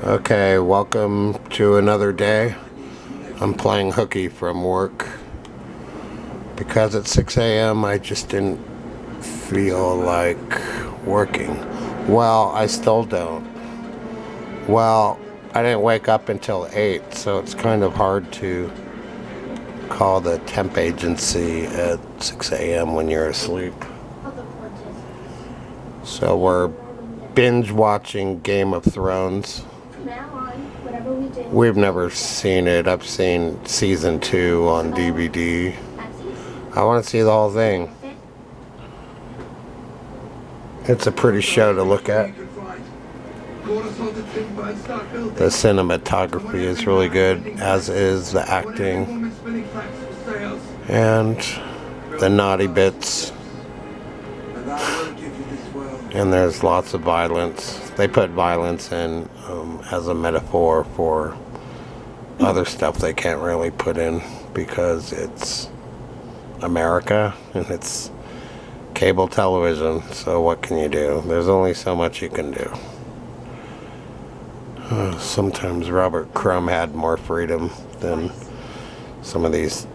Okay, welcome to another day. I'm playing hooky from work. Because it's 6 a.m. I just didn't feel like working. Well, I still don't. Well, I didn't wake up until 8, so it's kind of hard to call the temp agency at 6 a.m. when you're asleep. So we're binge watching Game of Thrones. We've never seen it. I've seen season 2 on DVD. I want to see the whole thing. It's a pretty show to look at. The cinematography is really good, as is the acting. And the naughty bits. And there's lots of violence. They put violence in as a metaphor for other stuff they can't really put in because it's America and it's cable television. So what can you do? There's only so much you can do. Sometimes Robert Crumb had more freedom than some of these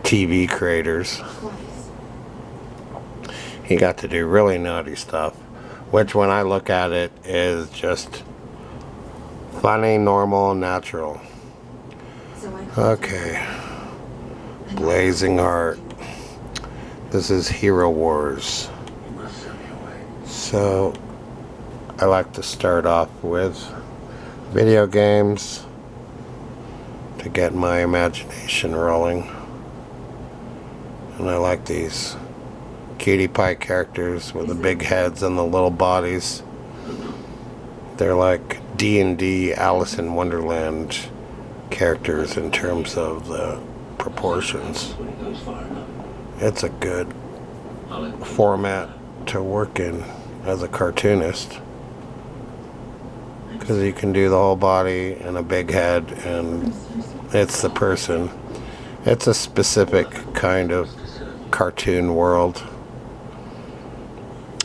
TV creators. He got to do really naughty stuff, which when I look at it is just funny, normal, natural. Okay. Blazing Heart. This is Hero Wars. So I like to start off with video games to get my imagination rolling. And I like these cutie pie characters with the big heads and the little bodies. They're like D&D Alice in Wonderland characters in terms of the proportions. It's a good format to work in as a cartoonist because you can do the whole body and a big head and it's the person. It's a specific kind of cartoon world.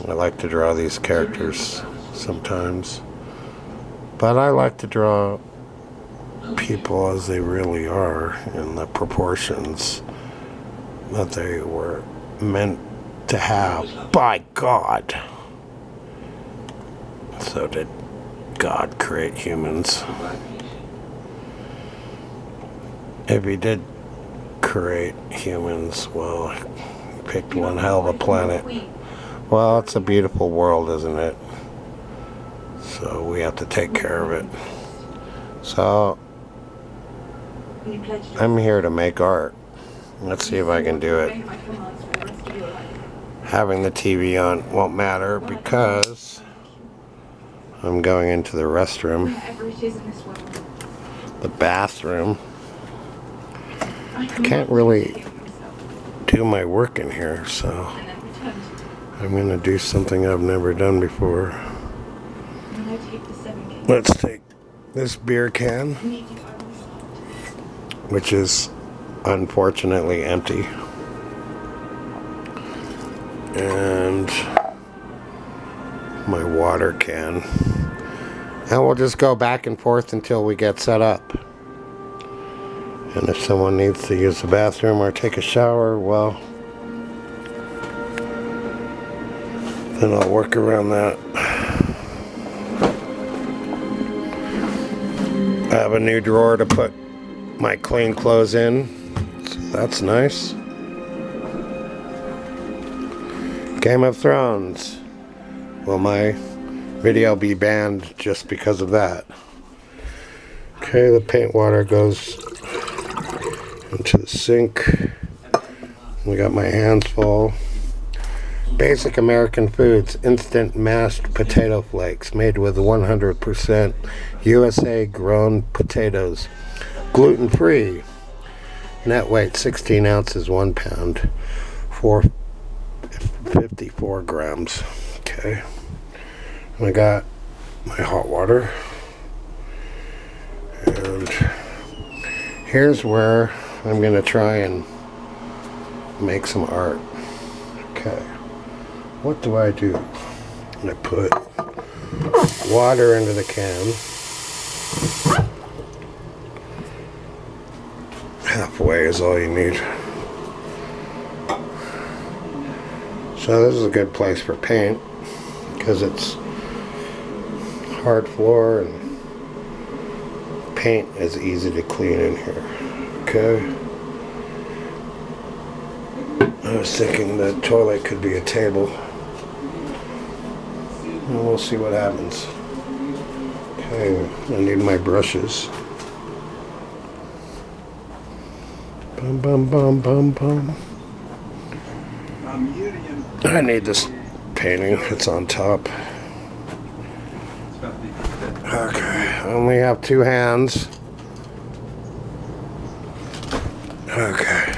I like to draw these characters sometimes, but I like to draw people as they really are in the proportions that they were meant to have by God. So did God create humans? If he did create humans, well, he picked one hell of a planet. Well, it's a beautiful world, isn't it? So we have to take care of it. So I'm here to make art. Let's see if I can do it. Having the TV on won't matter because I'm going into the restroom, the bathroom. I can't really do my work in here, so I'm going to do something I've never done before. Let's take this beer can, which is unfortunately empty, and my water can, and we'll just go back and forth until we get set up. And if someone needs to use the bathroom or take a shower, well, then I'll work around that. I have a new drawer to put my clean clothes in, so that's nice. Game of Thrones. Will my video be banned just because of that? Okay, the paint water goes into the sink. We got my hands full. Basic American foods: instant mashed potato flakes made with 100% USA grown potatoes, gluten-free, net weight 16 ounces, 1 pound, 54 grams. Okay, and I got my hot water, and here's where I'm gonna try and make some art. Okay, what do? I put water into the can. Halfway is all you need. So this is a good place for paint because it's hard floor and paint is easy to clean in here. Okay. I was thinking the toilet could be a table. And we'll see what happens. Okay, I need my brushes. Bum bum bum bum bum. I need this painting. It's on top. Okay, I only have 2 hands. Okay.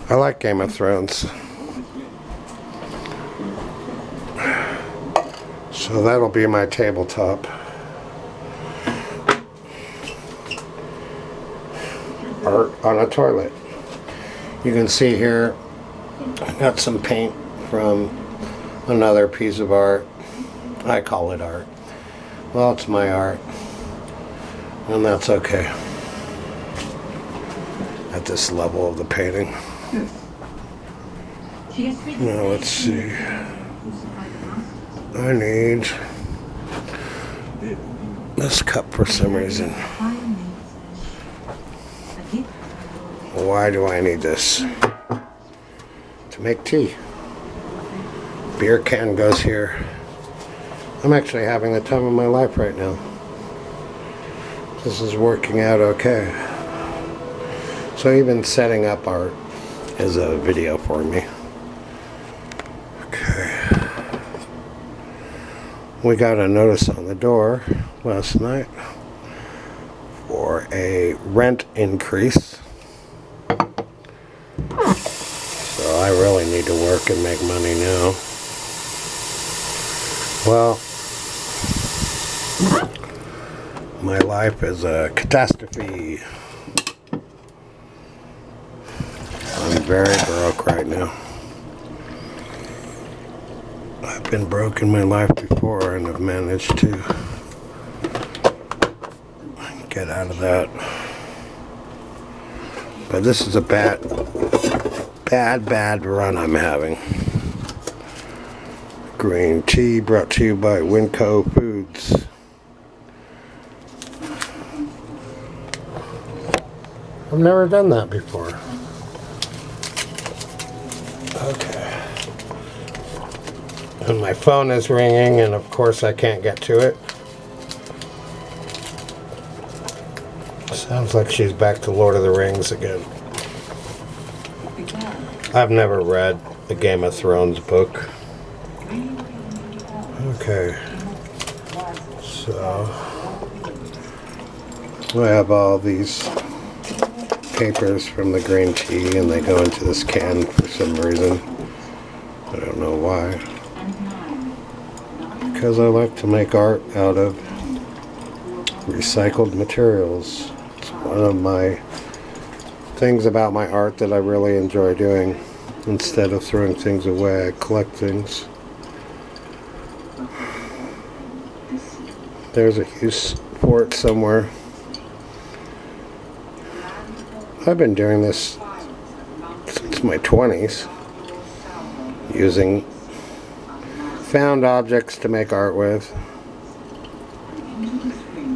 I like Game of Thrones. So that'll be my tabletop. Art on a toilet. You can see here I got some paint from another piece of art. I call it art. Well, it's my art. And that's okay. At this level of the painting. Now let's see. I need this cup for some reason. Why do I need this? To make tea. Beer can goes here. I'm actually having the time of my life right now. This is working out okay. So even setting up art is a video for me. Okay. We got a notice on the door last night for a rent increase. So I really need to work and make money now. Well, my life is a catastrophe. I'm very broke right now. I've been broke in my life before and have managed to get out of that. But this is a bad run I'm having. Green tea brought to you by Winco Foods. I've never done that before. Okay. And my phone is ringing, and of course I can't get to it. Sounds like she's back to Lord of the Rings again. I've never read the Game of Thrones book. Okay. So I have all these papers from the green tea, and they go into this can for some reason. I don't know why. Because I like to make art out of recycled materials. It's one of my things about my art that I really enjoy doing. Instead of throwing things away, I collect things. There's a use for it somewhere. I've been doing this since my 20s, using found objects to make art with.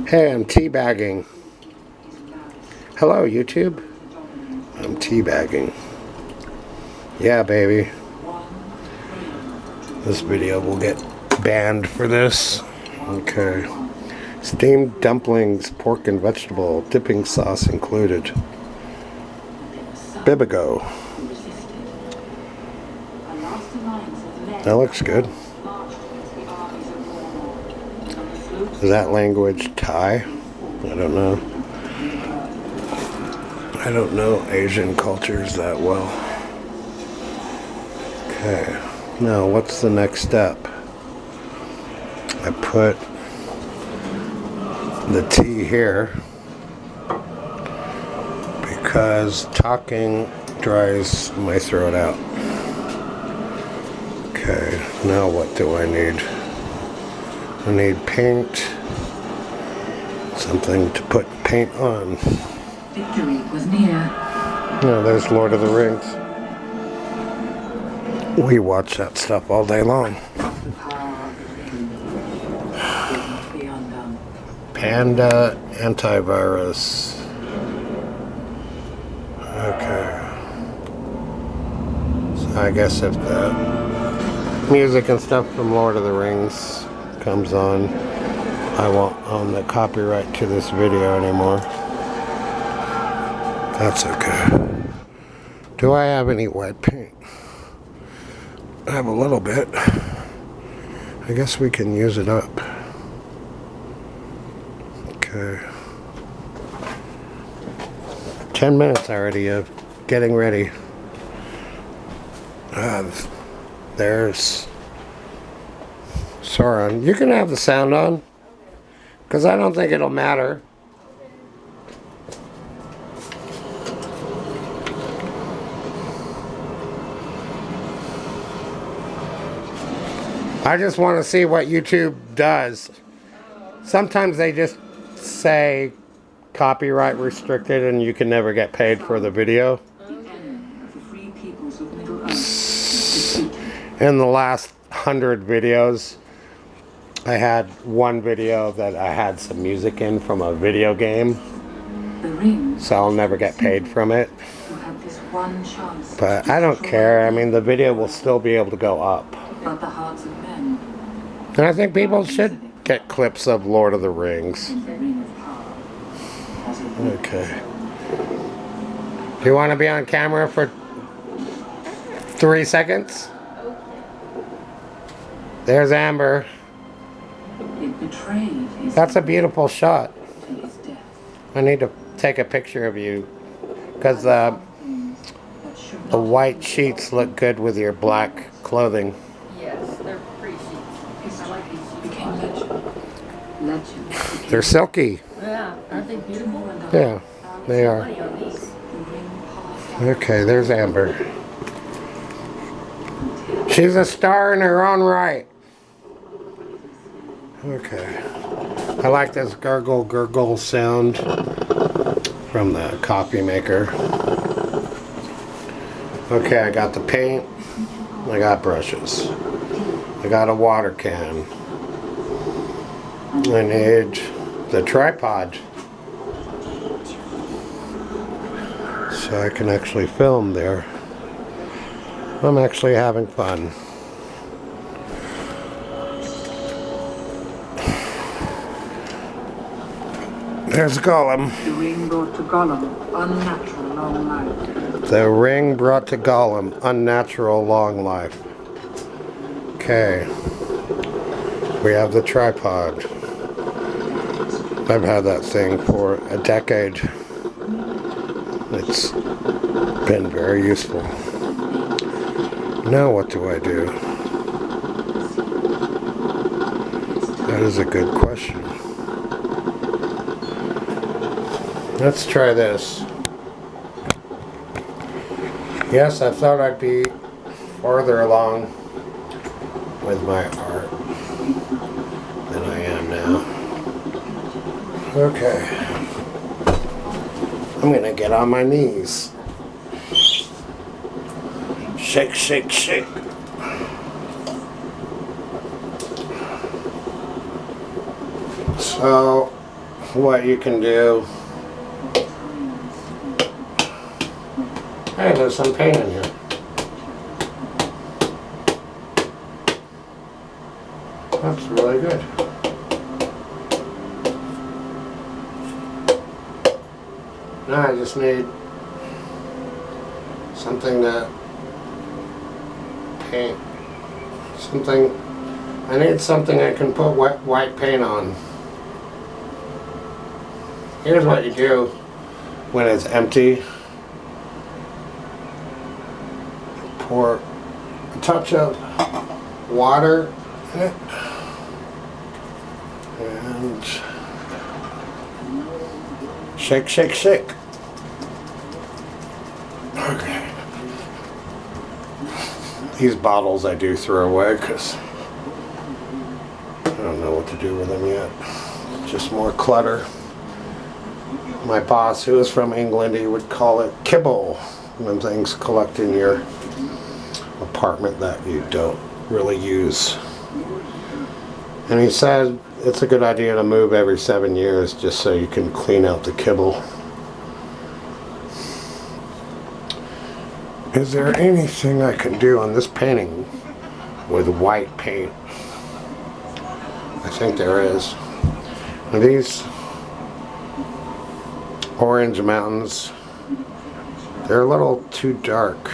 Hey, I'm teabagging. Hello, YouTube. I'm teabagging. Yeah, baby. This video will get banned for this. Okay. Steamed dumplings, pork and vegetable, dipping sauce included. Bibigo. That looks good. Is that language Thai? I don't know. I don't know Asian cultures that well. Okay. Now, what's the next step? I put the tea here because talking dries my throat out. Okay, now what do I need? I need paint something to put paint on. Victory was near. No, there's Lord of the Rings. We watch that stuff all day long. The power of the ring could not be undone. Panda antivirus. Okay. So I guess if the music and stuff from Lord of the Rings comes on, I won't own the copyright to this video anymore. That's okay. Do I have any wet paint? I have a little bit. I guess we can use it up. Okay. 10 minutes already of getting ready. There's Sauron. You can have the sound on, because I don't think it'll matter. I just want to see what YouTube does. Sometimes they just say copyright restricted and you can never get paid for the video. In the last 100 videos, I had one video that I had some music in from a video game, so I'll never get paid from it. But I don't care. I mean, the video will still be able to go up. But the hearts of men. And I think people should get clips of Lord of the Rings. Okay. Do you want to be on camera for 3 seconds? There's Amber. It betrayed his That's a beautiful shot. to his death. I need to take a picture of you, because the white sheets look good with your black clothing. Yes, they're pretty sheets. I like these sheets. Became legend. Legend. They're silky. Yeah, aren't they beautiful? Yeah, they are. Money on these. Okay, there's Amber. She's a star in her own right. Okay. I like this gurgle gurgle sound from the coffee maker. Okay, I got the paint. I got brushes. I got a water can. I need the tripod so I can actually film there. I'm actually having fun. There's Gollum. The ring brought to Gollum unnatural long life. The ring brought to Gollum unnatural long life. Okay. We have the tripod. I've had that thing for a decade. It's been very useful. Now what do I do? That is a good question. Let's try this. Yes, I thought I'd be farther along with my art than I am now. Okay. I'm gonna get on my knees. Shake, shake, shake. So, what you can do... Hey, there's some paint in here. That's really good. Now I just need something that paint. I need something I can put white paint on. Here's what you do when it's empty. Pour a touch of water in it. And shake, shake, shake. Okay. These bottles I do throw away because I don't know what to do with them yet. Just more clutter. my boss, who is from England, he would call it kibble when things collect in your apartment that you don't really use. And he said it's a good idea to move every 7 years just so you can clean out the kibble. Is there anything I can do on this painting with white paint? I think there is. Now these orange mountains, they're a little too dark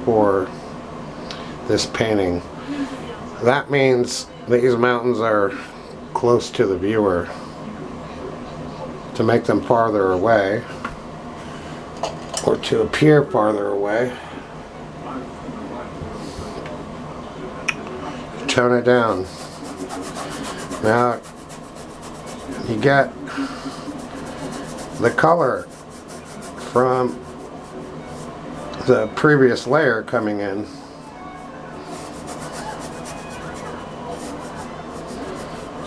for this painting. That means these mountains are close to the viewer. To make them farther away, or to appear farther away, tone it down. Now you get the color from the previous layer coming in.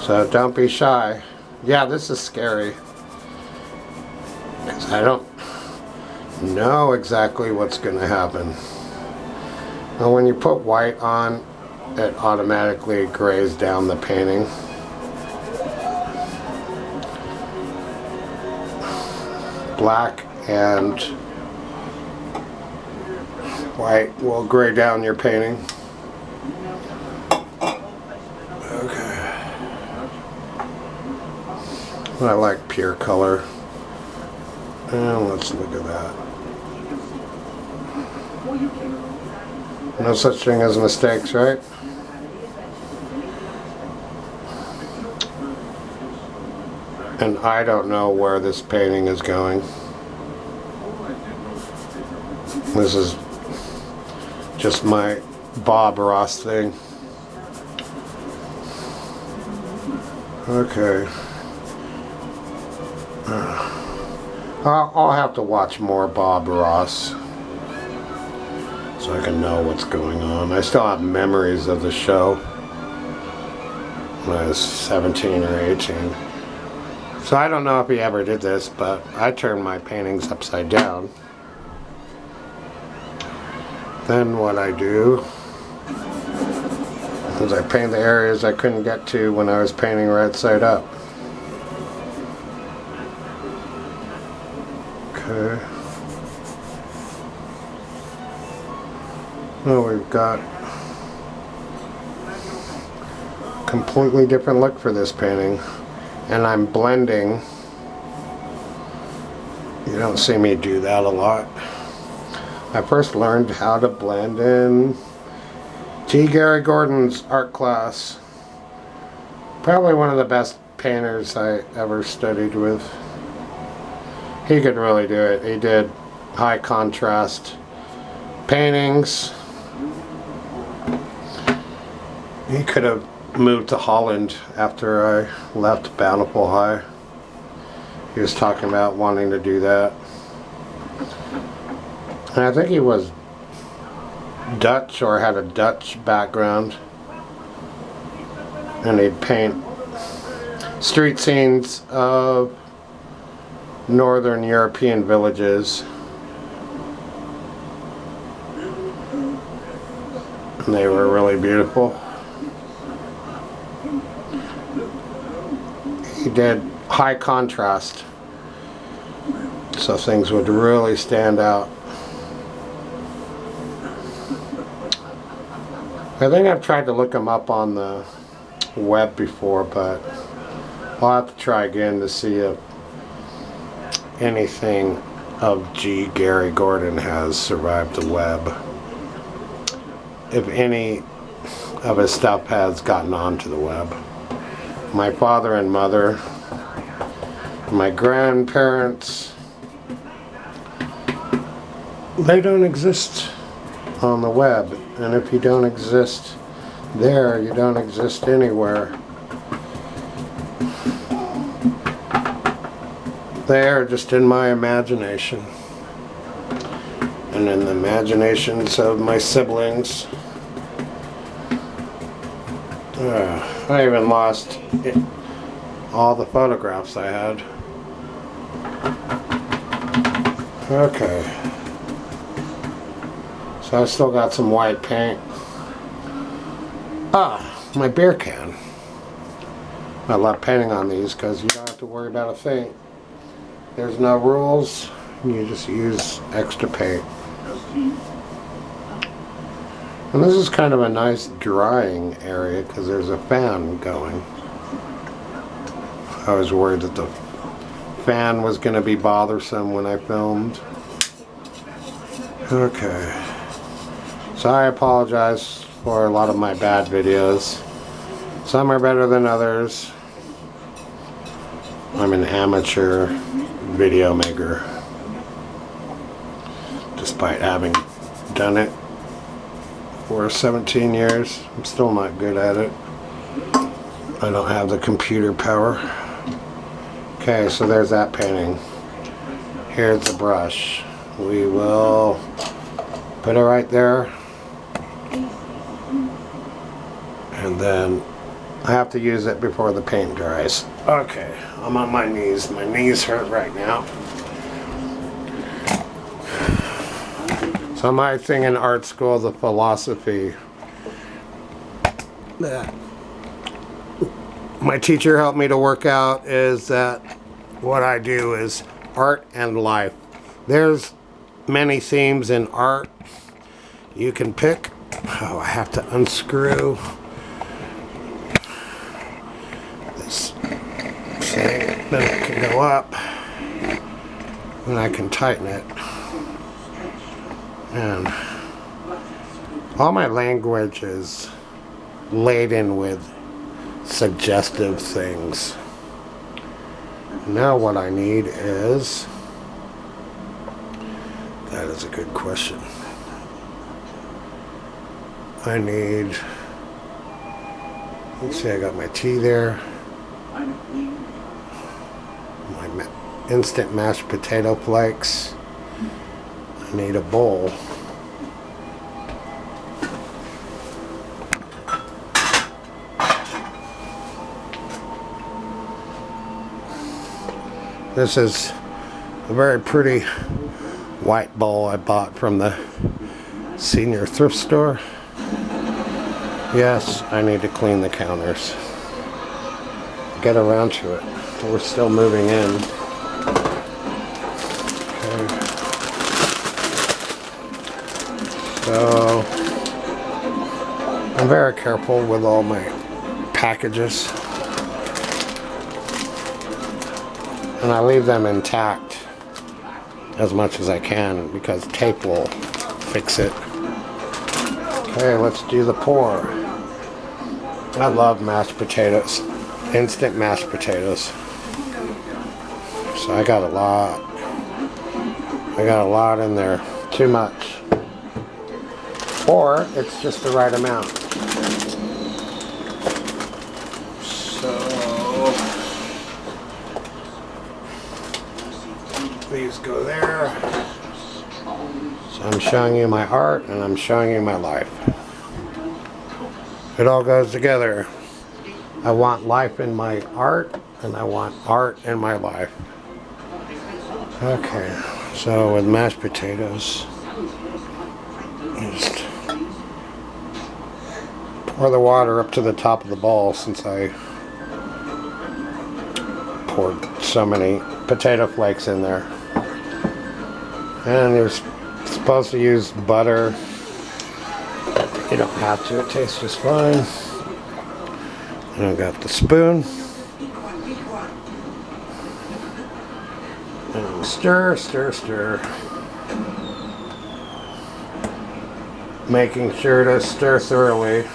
So don't be shy. Yeah, this is scary, because I don't know exactly what's going to happen. Now when you put white on, it automatically grays down the painting. Black and white will gray down your painting. Okay. I like pure color. And let's look at that. No such thing as mistakes, right? And I don't know where this painting is going. This is just my Bob Ross thing. Okay. I'll have to watch more Bob Ross so I can know what's going on. I still have memories of the show when I was 17 or 18. So I don't know if he ever did this, but I turned my paintings upside down. Then what I do is I paint the areas I couldn't get to when I was painting right side up. Okay. Well, we've got a completely different look for this painting. And I'm blending. You don't see me do that a lot. I first learned how to blend in Gary Gordon's art class. Probably one of the best painters I ever studied with. He could really do it. He did high contrast paintings. He could have moved to Holland after I left Bountiful High. He was talking about wanting to do that. And I think he was Dutch or had a Dutch background. And he'd paint street scenes of northern European villages. And they were really beautiful. He did high contrast, so things would really stand out. I think I've tried to look him up on the web before, but I'll have to try again to see if anything of Gary Gordon has survived the web. If any of his stuff has gotten onto the web. My father and mother, my grandparents, they don't exist on the web. And if you don't exist there, you don't exist anywhere. They are just in my imagination. And in the imaginations of my siblings. I even lost all the photographs I had. Okay. So I still got some white paint. Ah, my beer can. I love painting on these because you don't have to worry about a thing. There's no rules. You just use extra paint. And this is kind of a nice drying area because there's a fan going. I was worried that the fan was going to be bothersome when I filmed. Okay. So I apologize for a lot of my bad videos. Some are better than others. I'm an amateur video maker. Despite having done it for 17 years, I'm still not good at it. I don't have the computer power. Okay, so there's that painting. Here's the brush. We will put it right there. And then I have to use it before the paint dries. Okay, I'm on my knees. My knees hurt right now. So my thing in art school, the philosophy that my teacher helped me to work out is that what I do is art and life. There's many themes in art you can pick. Oh, I have to unscrew this thing. Then it can go up and I can tighten it. And all my language is laden with suggestive things. Now what I need is, that is a good question. I need, let's see, I got my tea there. My instant mashed potato flakes. I need a bowl. This is a very pretty white bowl I bought from the senior thrift store. Yes, I need to clean the counters. Get around to it. We're still moving in. Okay. So, I'm very careful with all my packages. And I leave them intact as much as I can because tape will fix it. Okay, let's do the pour. I love mashed potatoes, instant mashed potatoes. So I got a lot. I got a lot in there, too much. Or it's just the right amount. These go there. So I'm showing you my art and I'm showing you my life. It all goes together. I want life in my art and I want art in my life. Okay, so with mashed potatoes, just pour the water up to the top of the bowl since I poured so many potato flakes in there. And you're supposed to use butter. You don't have to, it tastes just fine. And I've got the spoon. And stir, stir, stir. Making sure to stir thoroughly,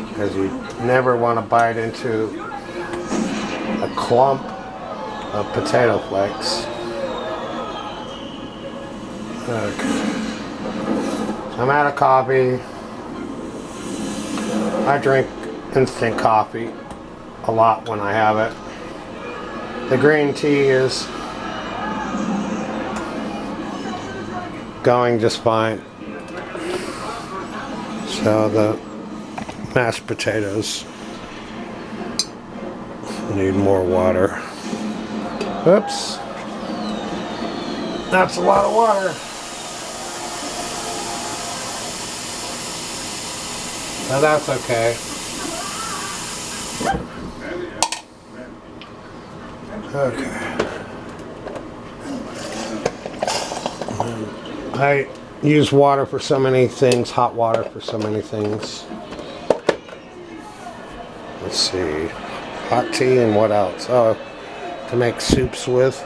because you never want to bite into a clump of potato flakes. Okay. I'm out of coffee. I drink instant coffee a lot when I have it. The green tea is going just fine. So the mashed potatoes need more water. Oops. That's a lot of water. But that's okay. Okay. I use water for so many things, hot water for so many things. Let's see. Hot tea and what else? Oh, to make soups with.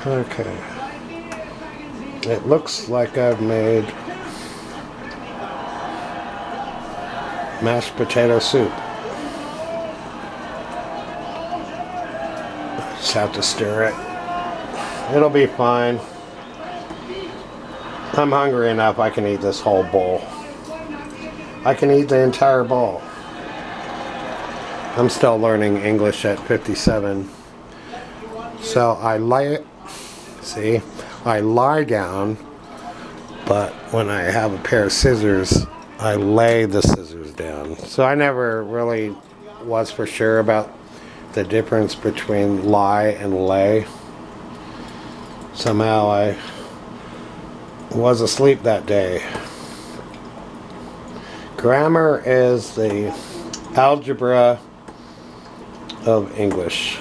Okay. It looks like I've made mashed potato soup. Just have to stir it. It'll be fine. I'm hungry enough I can eat this whole bowl. I can eat the entire bowl. I'm still learning English at 57. So I lie down, but when I have a pair of scissors, I lay the scissors down. So I never really was for sure about the difference between lie and lay. Somehow I was asleep that day. Grammar is the algebra of English.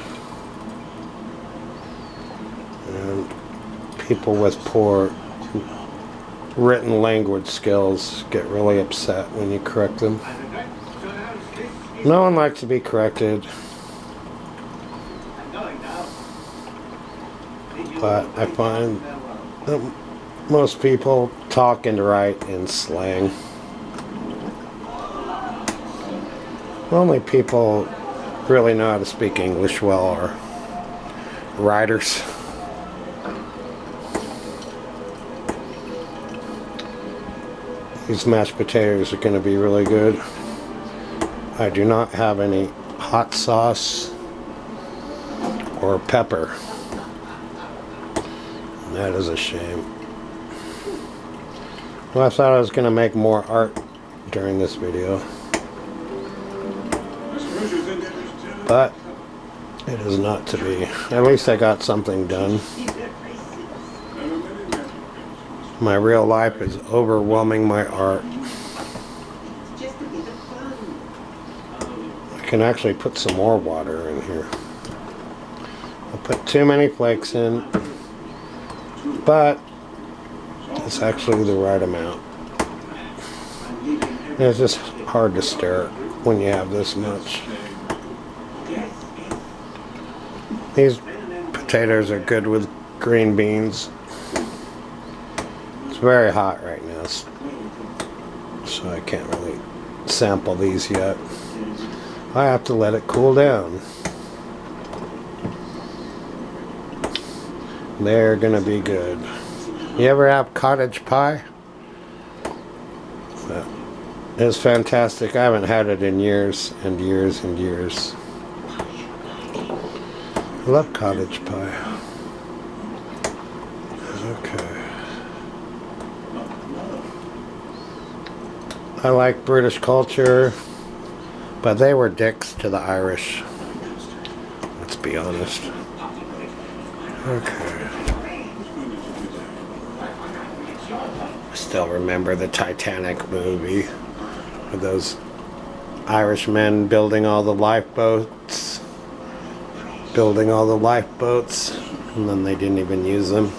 And people with poor written language skills get really upset when you correct them. No one likes to be corrected. But I find that most people talk and write in slang. Only people really know how to speak English well are writers. These mashed potatoes are going to be really good. I do not have any hot sauce or pepper. That is a shame. Well, I thought I was going to make more art during this video. But it is not to be. At least I got something done. My real life is overwhelming my art. I can actually put some more water in here. I put too many flakes in. But it's actually the right amount. It's just hard to stir when you have this much. These potatoes are good with green beans. It's very hot right now, so I can't really sample these yet. I have to let it cool down. They're gonna be good. You ever have cottage pie? Well, it's fantastic. I haven't had it in years and years and years. I love cottage pie. Okay. I like British culture, but they were dicks to the Irish. Let's be honest. Okay. I still remember the Titanic movie with those Irishmen building all the lifeboats, and then they didn't even use them.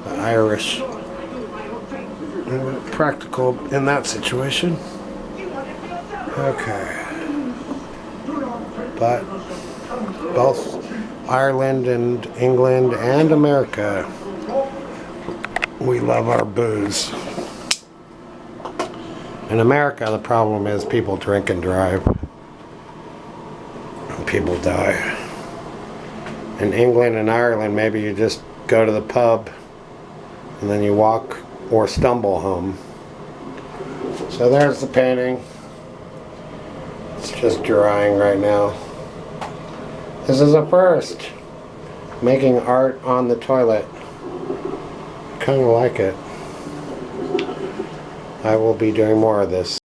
The Irish were practical in that situation. Okay. But both Ireland and England and America, we love our booze. In America, the problem is people drink and drive. And people die. In England and Ireland, maybe you just go to the pub and then you walk or stumble home. So there's the painting. It's just drying right now. This is a first. Making art on the toilet. Kind of like it. I will be doing more of this.